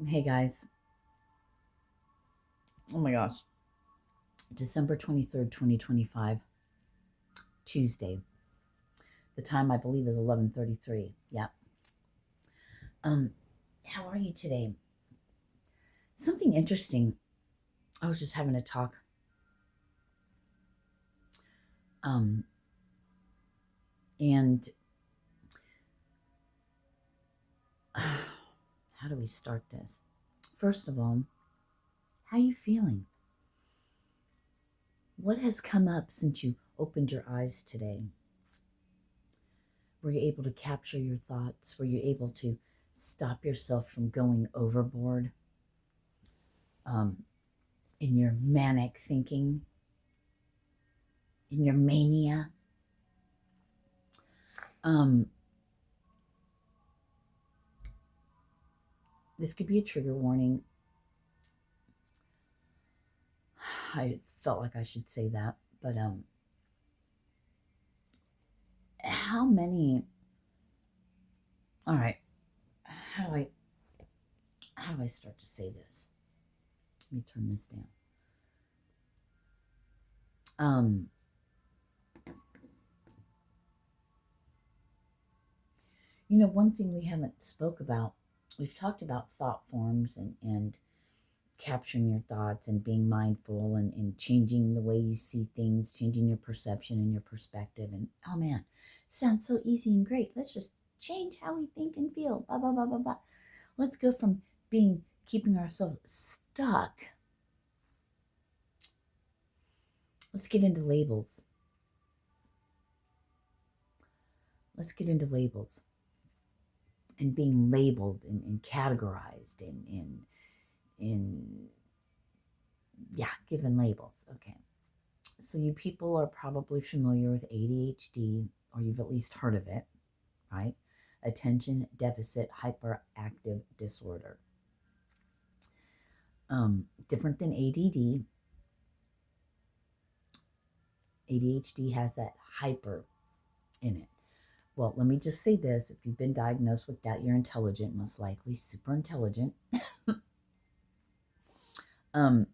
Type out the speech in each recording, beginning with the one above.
Hey guys. Oh my gosh. December 23rd, 2025, Tuesday. The time I believe is 11:33. Yeah. Um how are you today? Something interesting. I was just having a talk um and how do we start this? First of all, how are you feeling? What has come up since you opened your eyes today? Were you able to capture your thoughts? Were you able to stop yourself from going overboard um, in your manic thinking, in your mania? Um, this could be a trigger warning. I felt like I should say that, but how many? All right, how do I how do I start to say this? Let me turn this down. Um, one thing we haven't spoke about. We've talked about thought forms and capturing your thoughts and being mindful and changing the way you see things, changing your perception and your perspective. And oh man, sounds so easy and great. Let's just change how we think and feel. Blah blah blah blah blah. Let's go from being keeping ourselves stuck. Let's get into labels. Let's get into labels and being labeled and categorized in yeah, given labels. Okay. So you people are probably familiar with ADHD, or you've at least heard of it, right? Attention deficit hyperactive disorder. Different than ADD. ADHD has that hyper in it. Well, let me just say this. If you've been diagnosed with that, you're intelligent, most likely super intelligent. um,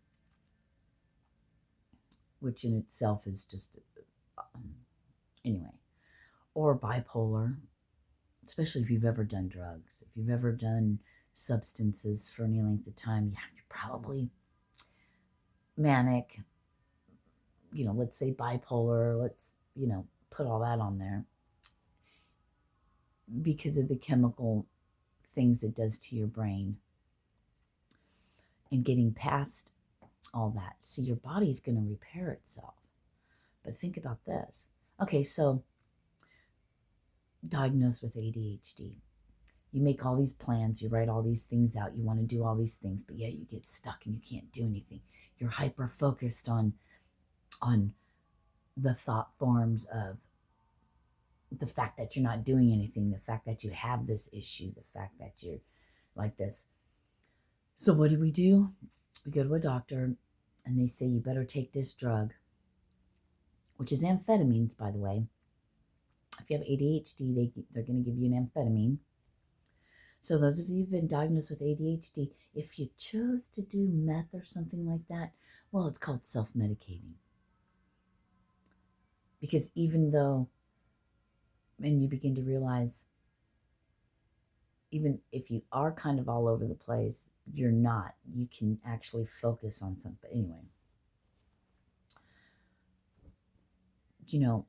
which in itself is just, anyway. Or bipolar, especially if you've ever done drugs. If you've ever done substances for any length of time, yeah, you're probably manic, let's say bipolar, let's, put all that on there because of the chemical things it does to your brain and getting past all that. See, your body's going to repair itself. But think about this. Okay, so diagnosed with ADHD. You make all these plans, you write all these things out, you want to do all these things, but yeah, you get stuck and you can't do anything. You're hyper focused on the thought forms of the fact that you're not doing anything, the fact that you have this issue, the fact that you're like this. So what do? We go to a doctor and they say you better take this drug, which is amphetamines, by the way. If you have ADHD, they're going to give you an amphetamine. So those of you who've been diagnosed with ADHD, if you chose to do meth or something like that, well, it's called self-medicating. Because even though, and you begin to realize, even if you are kind of all over the place, you're not. You can actually focus on something. Anyway, you know,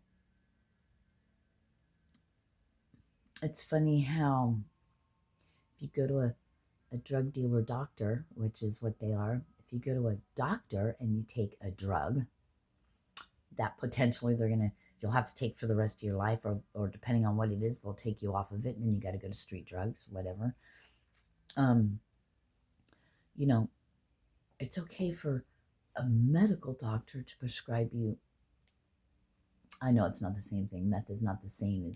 it's funny how if you go to a drug dealer doctor, which is what they are, if you go to a doctor and you take a drug, that potentially you'll have to take for the rest of your life, or depending on what it is, they'll take you off of it, and then you got to go to street drugs, whatever. Um, you know, it's okay for a medical doctor to prescribe you. I know it's not the same thing. Meth is not the same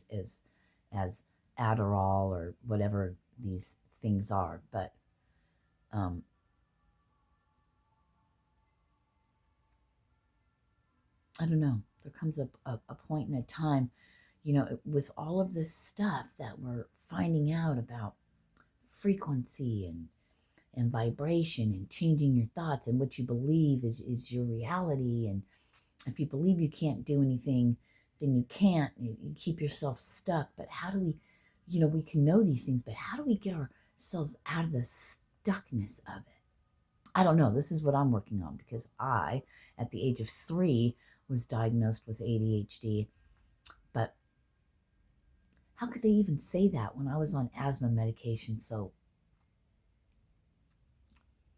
as Adderall or whatever these things are, but um, I don't know. There comes a point in a time, with all of this stuff that we're finding out about frequency and vibration and changing your thoughts, and what you believe is your reality. And if you believe you can't do anything, then you can't. You keep yourself stuck. But how do we, we can know these things, but how do we get ourselves out of the stuckness of it? I don't know. This is what I'm working on, because I, at the age of 3, was diagnosed with ADHD. But how could they even say that when I was on asthma medication? So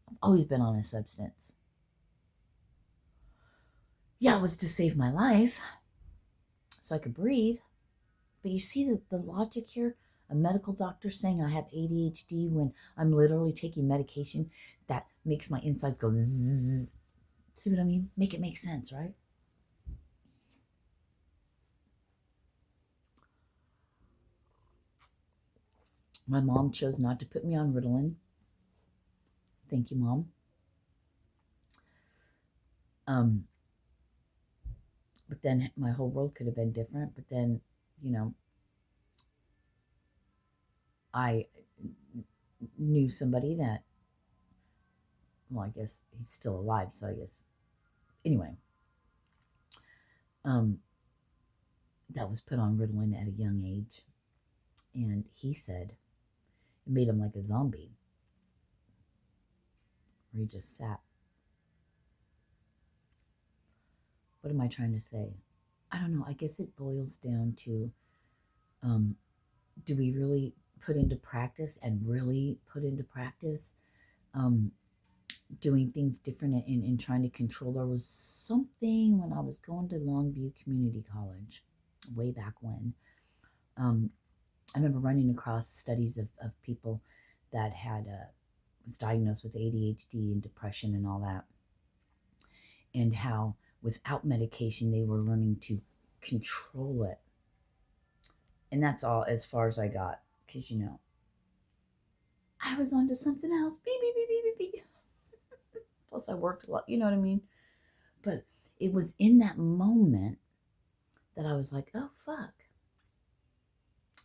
I've always been on a substance. Yeah, it was to save my life so I could breathe. But you see the logic here? A medical doctor saying I have ADHD when I'm literally taking medication that makes my insides go zzz. See what I mean? Make it make sense, right? My mom chose not to put me on Ritalin. Thank you, Mom. But then my whole world could have been different. But then, I knew somebody that, well, I guess he's still alive, so I guess, anyway, that was put on Ritalin at a young age. And he said it made him like a zombie, where he just sat. What am I trying to say? I don't know. I guess it boils down to, do we really put into practice and really put into practice doing things different and trying to control? There was something when I was going to Longview Community College way back when. I remember running across studies of people that was diagnosed with ADHD and depression and all that, and how without medication they were learning to control it. And that's all as far as I got, because I was onto something else. Beep, beep, beep, beep, beep, beep. Plus I worked a lot, you know what I mean? But it was in that moment that I was like, oh fuck,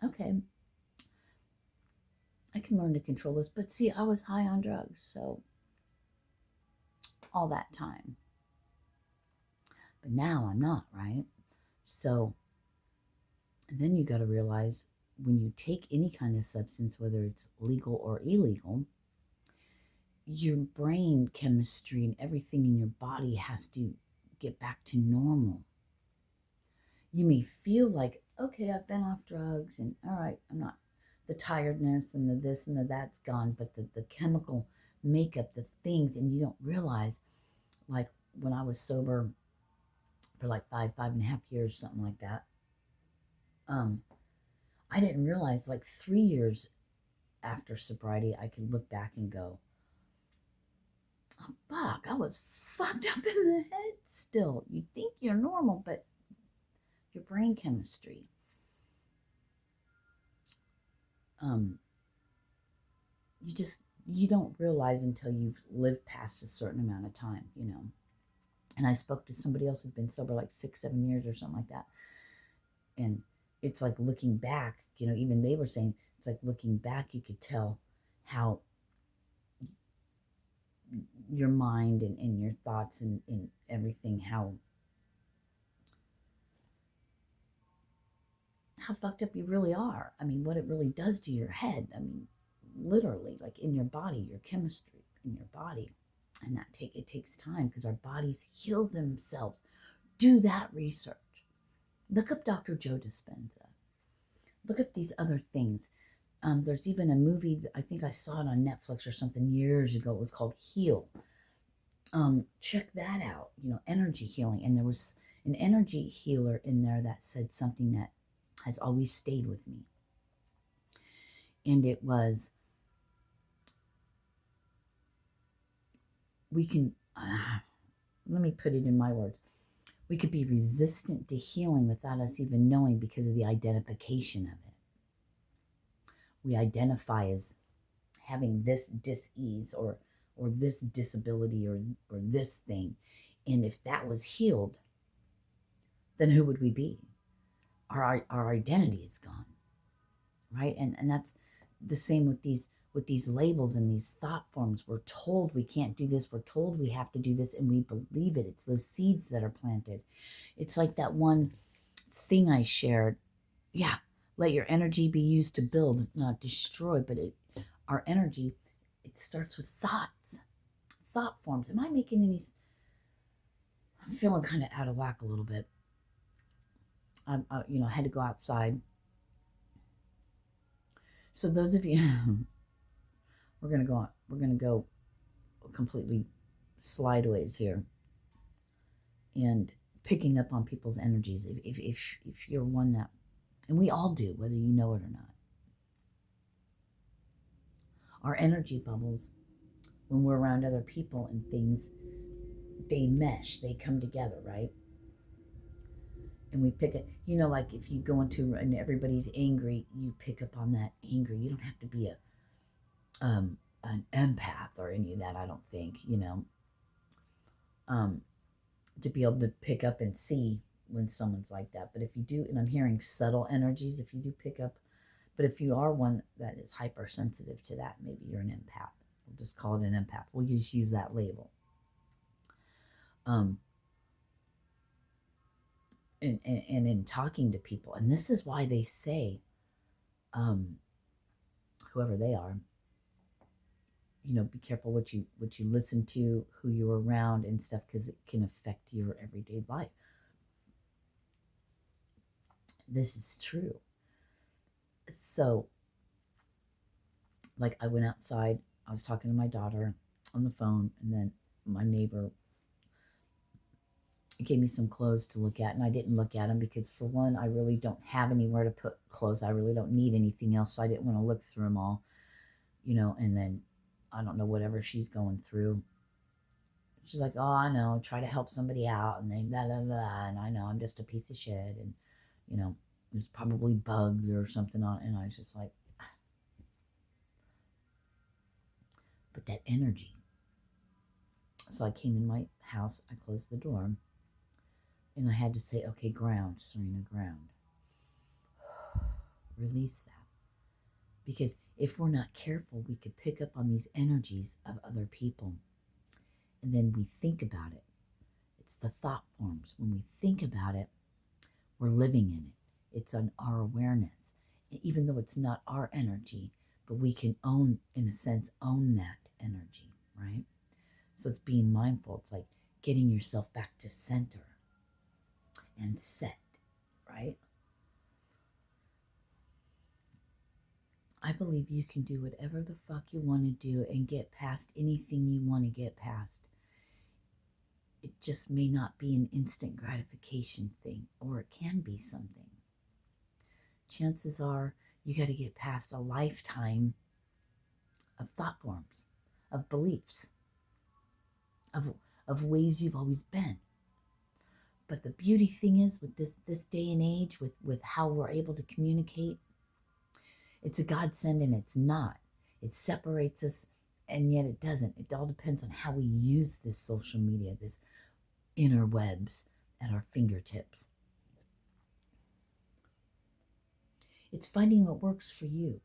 okay, I can learn to control this. But see, I was high on drugs, so all that time. But now I'm not, right? So then you got to realize, when you take any kind of substance, whether it's legal or illegal, your brain chemistry and everything in your body has to get back to normal. You may feel like, okay, I've been off drugs and all right, I'm not, the tiredness and the this and the that's gone, but the chemical makeup, the things, and you don't realize, like when I was sober for like 5.5 years, something like that, I didn't realize, like 3 years after sobriety, I could look back and go, oh fuck, I was fucked up in the head still. You think you're normal, but your brain chemistry. You don't realize until you've lived past a certain amount of time, And I spoke to somebody else who'd been sober like 6-7 years or something like that. And it's like looking back, even they were saying, it's like looking back, you could tell how your mind and your thoughts and everything, how fucked up you really are. I mean, what it really does to your head. I mean, literally, like in your body, your chemistry in your body. And it takes time, because our bodies heal themselves. Do that research. Look up Dr. Joe Dispenza. Look up these other things. There's even a movie, I think I saw it on Netflix or something years ago. It was called Heal. Check that out. Energy healing. And there was an energy healer in there that said something that has always stayed with me. And it was, we can, let me put it in my words. We could be resistant to healing without us even knowing, because of the identification of it. We identify as having this dis-ease or this disability or this thing. And if that was healed, then who would we be? Our identity is gone, right? And that's the same with these with these labels and these thought forms. We're told we can't do this. We're told we have to do this, and we believe it. It's those seeds that are planted. It's like that one thing I shared. Yeah, let your energy be used to build, not destroy. But our energy, it starts with thoughts, thought forms. Am I making any? I'm feeling kind of out of whack a little bit. I had to go outside. So those of you, we're gonna go on. We're gonna go completely slideways here, and picking up on people's energies. If you're one that, and we all do, whether you know it or not. Our energy bubbles, when we're around other people and things, they mesh, they come together, right? And we pick it, like if you go into and everybody's angry, you pick up on that anger. You don't have to be an empath or any of that, I don't think, to be able to pick up and see when someone's like that. But if you do, and I'm hearing subtle energies, if you do pick up, but if you are one that is hypersensitive to that, maybe you're an empath. We'll just call it an empath. We'll just use that label. And in talking to people, and this is why they say, whoever they are, be careful what you listen to, who you're around and stuff, because it can affect your everyday life. This is true. So, like, I went outside, I was talking to my daughter on the phone, and then my neighbor gave me some clothes to look at, and I didn't look at them because, for one, I really don't have anywhere to put clothes. I really don't need anything else, so I didn't want to look through them all, and then I don't know, whatever she's going through. She's like, oh, I know, try to help somebody out, and they blah, blah, blah, and I know I'm just a piece of shit, and, there's probably bugs or something on it, and I was just like, but that energy. So I came in my house, I closed the door, and I had to say, okay, ground, Sirena, ground. Release that. Because if we're not careful, we could pick up on these energies of other people. And then we think about it. It's the thought forms. When we think about it, we're living in it. It's on our awareness. And even though it's not our energy, but we can own, in a sense, own that energy, right? So it's being mindful. It's like getting yourself back to center and set, right? I believe you can do whatever the fuck you want to do and get past anything you want to get past. It just may not be an instant gratification thing, or it can be some things. Chances are you got to get past a lifetime of thought forms, of beliefs, of ways you've always been. But the beauty thing is, with this day and age, with how we're able to communicate, it's a godsend and it's not. It separates us, and yet it doesn't. It all depends on how we use this social media, this interwebs at our fingertips. It's finding what works for you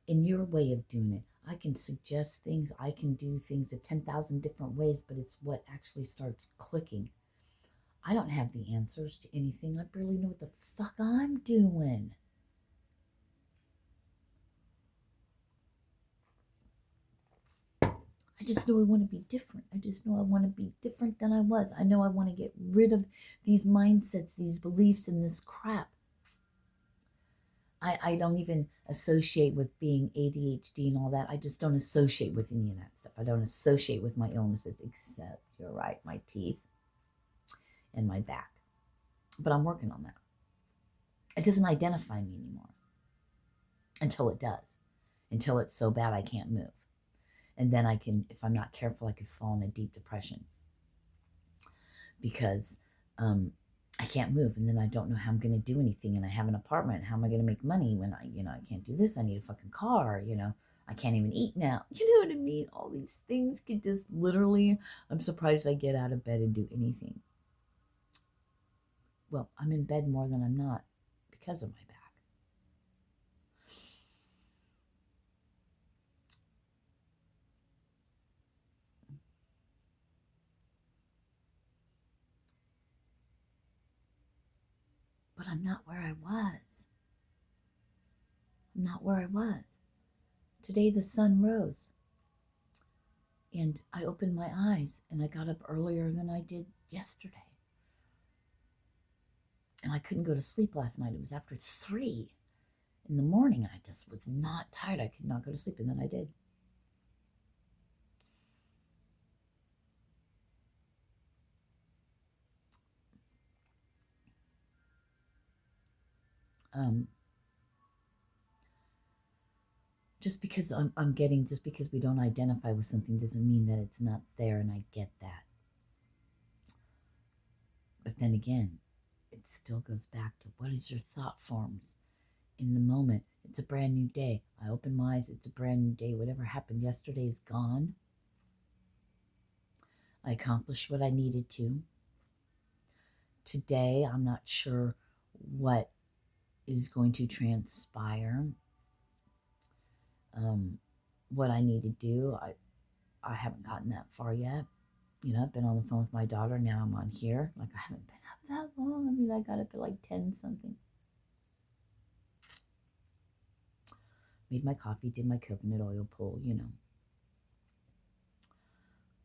in your way of doing it. I can suggest things, I can do things 10,000 different ways, but it's what actually starts clicking. I don't have the answers to anything. I barely know what the fuck I'm doing. I just know I want to be different. I just know I want to be different than I was. I know I want to get rid of these mindsets, these beliefs, and this crap. I don't even associate with being ADHD and all that. I just don't associate with any of that stuff. I don't associate with my illnesses, except, you're right, my teeth and my back. But I'm working on that. It doesn't identify me anymore. Until it does. Until it's so bad I can't move. And then I can, if I'm not careful, I could fall in a deep depression. Because I can't move, and then I don't know how I'm going to do anything, and I have an apartment. How am I going to make money when I can't do this? I need a fucking car, I can't even eat now. You know what I mean? All these things could just literally, I'm surprised I get out of bed and do anything. Well, I'm in bed more than I'm not because of my back. but I'm not where I was. I'm not where I was. Today the sun rose and I opened my eyes and I got up earlier than I did yesterday. And I couldn't go to sleep last night. It was after 3 in the morning. I just was not tired. I could not go to sleep, and then I did. Just because just because we don't identify with something doesn't mean that it's not there, and I get that. But then again, it still goes back to what is your thought forms in the moment. It's a brand new day. I open my eyes, it's a brand new day. Whatever happened yesterday is gone. I accomplished what I needed to. Today, I'm not sure what is going to transpire. What I need to do, I haven't gotten that far yet. You know, I've been on the phone with my daughter. Now I'm on here. Like, I haven't been up that long. I mean, I got up at like 10 something. Made my coffee, did my coconut oil pull, you know.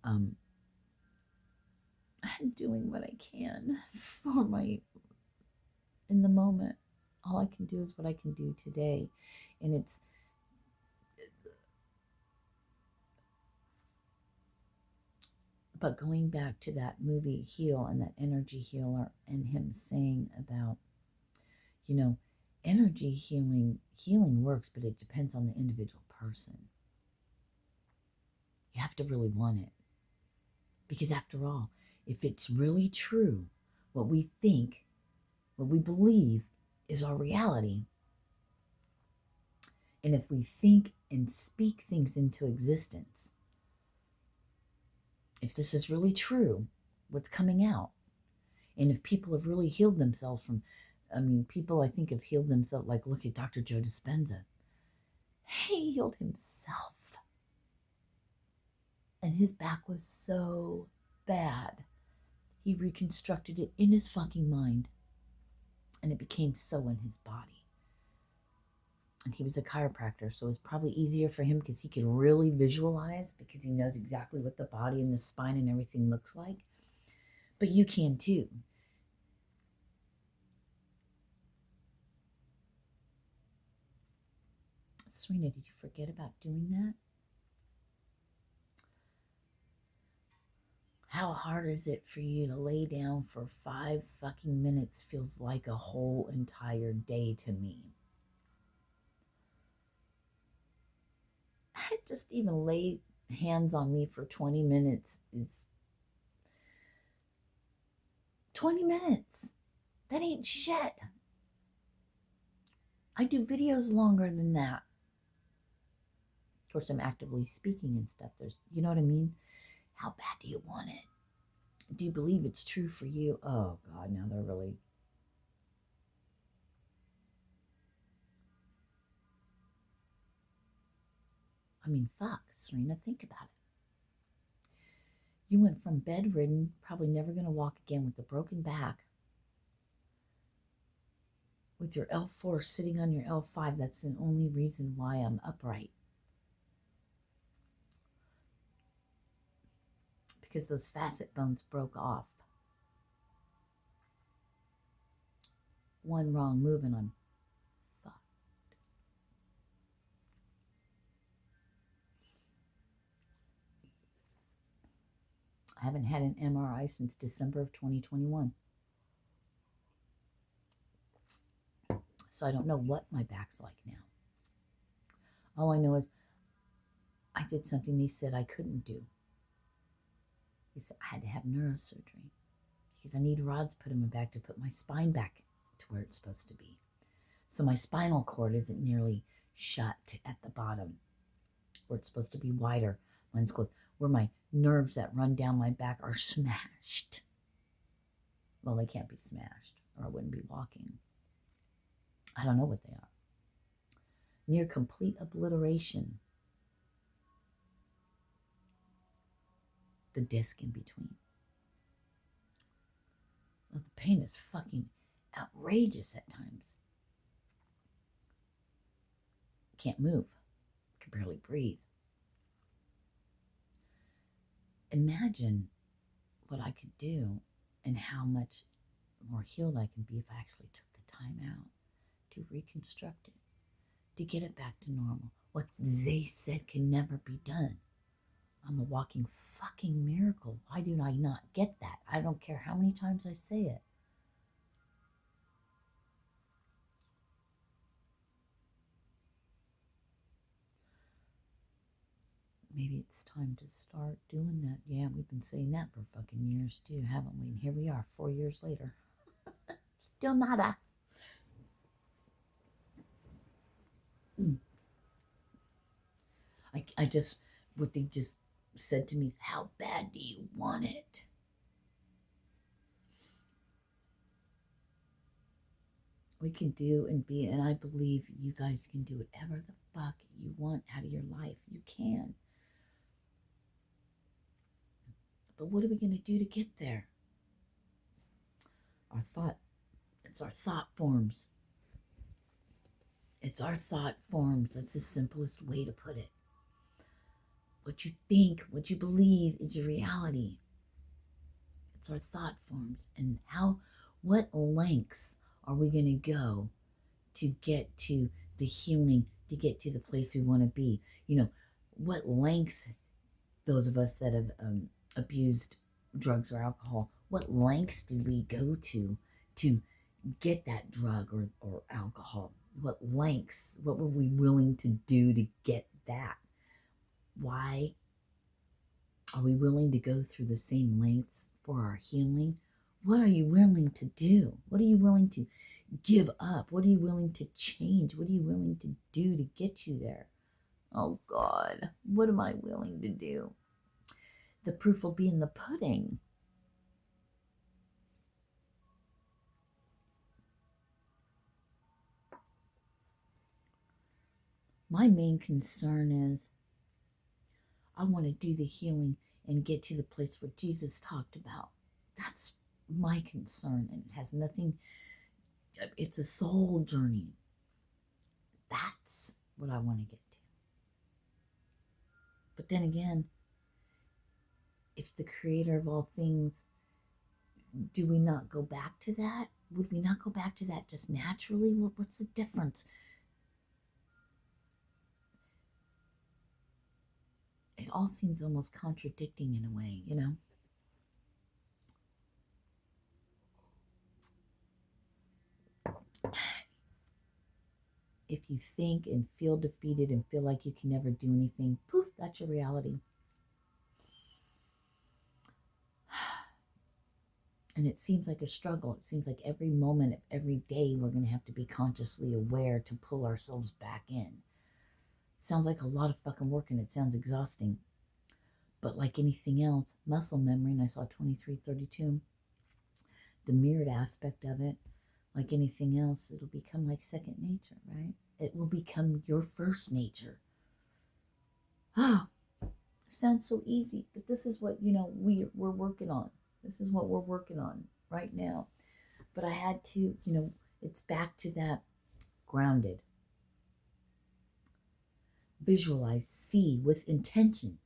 I'm doing what I can for in the moment. All I can do is what I can do today. And it's, but going back to that movie Heal and that energy healer and him saying about, you know, energy healing works, but it depends on the individual person. You have to really want it. Because after all, if it's really true, what we think, what we believe is our reality. And if we think and speak things into existence, if this is really true, what's coming out, and if people have really healed themselves from, people I think have healed themselves, like look at Dr. Joe Dispenza. He healed himself. And his back was so bad. He reconstructed it in his fucking mind. And it became so in his body. And he was a chiropractor, so it was probably easier for him because he could really visualize, because he knows exactly what the body and the spine and everything looks like. But you can too. Serena, did you forget about doing that? How hard is it for you to lay down for 5 fucking minutes? Feels like a whole entire day to me. Just even lay hands on me for 20 minutes is 20 minutes. That ain't shit. I do videos longer than that. Of course, I'm actively speaking and stuff. You know what I mean? How bad do you want it? Do you believe it's true for you? Oh, God, now they're really... fuck, Serena, think about it. You went from bedridden, probably never going to walk again with a broken back, with your L4 sitting on your L5. That's the only reason why I'm upright. Because those facet bones broke off. One wrong move and I'm fucked. I haven't had an MRI since December of 2021. So I don't know what my back's like now. All I know is I did something they said I couldn't do. They said I had to have neurosurgery because I need rods put in my back to put my spine back to where it's supposed to be. So my spinal cord isn't nearly shut at the bottom where it's supposed to be wider. Mine's closed. Where my nerves that run down my back are smashed. Well, they can't be smashed or I wouldn't be walking. I don't know what they are. Near complete obliteration. The disc in between. Well, the pain is fucking outrageous at times. Can't move, can barely breathe. Imagine what I could do and how much more healed I can be if I actually took the time out to reconstruct it, to get it back to normal. What they said can never be done. I'm a walking fucking miracle. Why do I not get that? I don't care how many times I say it. Maybe it's time to start doing that. Yeah, we've been saying that for fucking years too, haven't we? And here we are, 4 years later. Still nada. I just, what they just said to me is, how bad do you want it? We can do and be, and I believe you guys can do whatever the fuck you want out of your life. You can. But what are we going to do to get there? It's our thought forms. It's our thought forms. That's the simplest way to put it. What you think, what you believe is your reality. It's our thought forms. And what lengths are we going to go to get to the healing, to get to the place we want to be? What lengths, those of us that have abused drugs or alcohol, what lengths did we go to get that drug or alcohol? What lengths, what were we willing to do to get that? Why are we willing to go through the same lengths for our healing? What are you willing to do? What are you willing to give up? What are you willing to change? What are you willing to do to get you there? Oh God, what am I willing to do? The proof will be in the pudding. My main concern is I want to do the healing and get to the place where Jesus talked about. That's my concern, and it has nothing, it's a soul journey. That's what I want to get to. But then again, if the creator of all things, do we not go back to that? Would we not go back to that just naturally? What's the difference? It all seems almost contradicting in a way, If you think and feel defeated and feel like you can never do anything, poof, that's your reality. And it seems like a struggle. It seems like every moment of every day we're going to have to be consciously aware to pull ourselves back in. It sounds like a lot of fucking work, and it sounds exhausting. But like anything else, muscle memory, and I saw 2332, the mirrored aspect of it, like anything else, it'll become like second nature, right? It will become your first nature. Oh, sounds so easy, but this is what, we're working on. This is what we're working on right now. But I had to, it's back to that grounded. Visualize, see with intention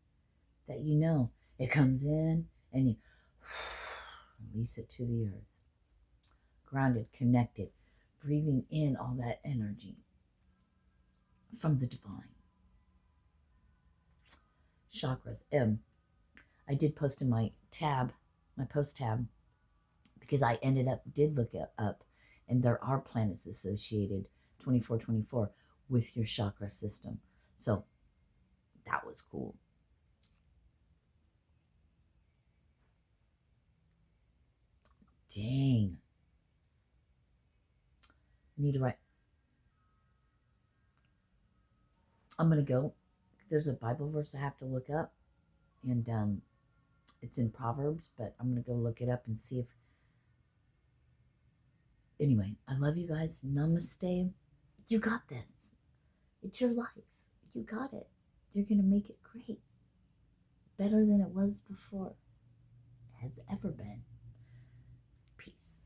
that it comes in and you release it to the earth. Grounded, connected, breathing in all that energy from the divine. Chakras. I did post in my post tab, because I did look it up, and there are planets associated 2424 with your chakra system. So that was cool. Dang. I need to write. I'm going to go. There's a Bible verse I have to look up, and it's in Proverbs, but I'm going to go look it up and see if. Anyway, I love you guys. Namaste. You got this. It's your life. You got it. You're going to make it great. Better than it was before. Has ever been. Peace.